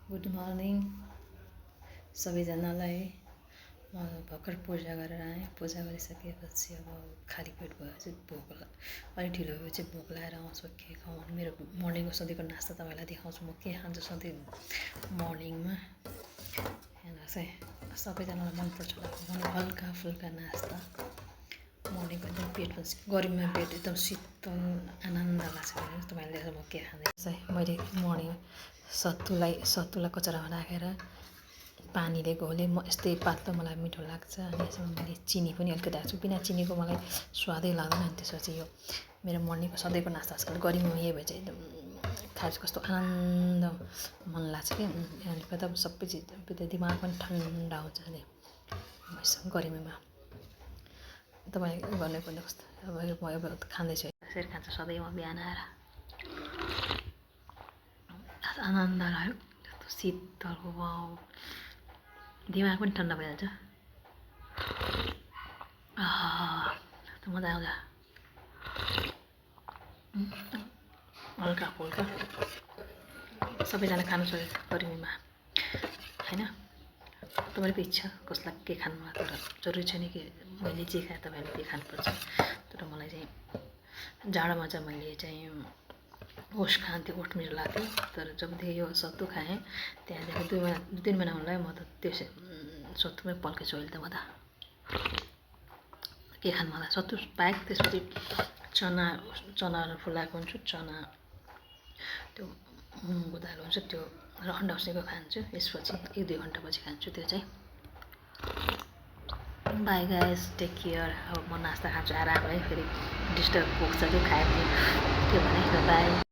Good morning सबैजनालाई। म भर्खर पूजा गरेर आएँ। पूजा गरिसकेपछि अब खाली पेट भएपछि भोक अलिक ढिलो भएपछि भोक लागेर आउँछु के खाऊँ। मेरो मर्निङको सधैँको नास्ता तपाईँलाई देखाउँछु म के खान्छु सधैँ मर्निङमा। हेर्नुहोस् है, सबैजनालाई मनपर्छ होला हल्का फुल्का नास्ता मर्निङको। एकदम पेट गर्मीमा पेट एकदम शीतल आनन्द लाग्छ। तपाईँले देखेर म के खाँदैछु है, मैले मर्निङ सत्तुलाई कचरामा राखेर पानीले घोलेँ। म यस्तै पातलो मलाई मिठो लाग्छ। अनि यसमा मैले चिनी पनि अलिकति हाल्छु, बिना चिनीको मलाई स्वादै लाग्दैन। अनि त्यसपछि यो मेरो मर्निङको सधैँको नास्ता। आजकल गर्मीमा यही भए चाहिँ एकदम खाएपछि कस्तो आनन्द मन लाग्छ कि। अनि त सबै चिज दिमाग पनि ठन्डा हुन्छ नि गर्मीमा। तपाईँ गर्ने पनि कस्तो अब म अब खाँदैछु यसरी खान्छु सधैँ म बिहान आएर। आनन्द लाग्यो, यस्तो शीतलको वाउ, दिमाग पनि ठन्डा भइहाल्छ। कस्तो मजा आउँछ। हल्का फुल्का सबैजना खानु सक्छ गर्मीमा होइन। तपाईँको इच्छा कसलाई के खानु मन, तर जरुरी छैन कि मैले जे खाएँ तपाईँले के खानुपर्छ। तर मलाई चाहिँ जाडोमा चाहिँ मैले चाहिँ ओट्स खान्थेँ, ओट्स मिठो लाग्थ्यो। तर जबदेखि यो सत्तु खाएँ त्यहाँदेखि 2 महिना हुनुलाई म त त्यसै सत्तुमै पल्केछु अहिले त। म त के खानु मलाई सत्तु बाहेक त्यसपछि चना फुलाएको हुन्छु, चना त्यो मुङको दाल हुन्छ त्यो र अन्डा उसिनेको खान्छु। यसपछि 1-2 घन्टापछि खान्छु त्यो चाहिँ। Bye guys, take care. अब म नास्ता खान्छु आरामले, फेरि डिस्टर्ब पुग्छ कि खायो भने के भने बाई।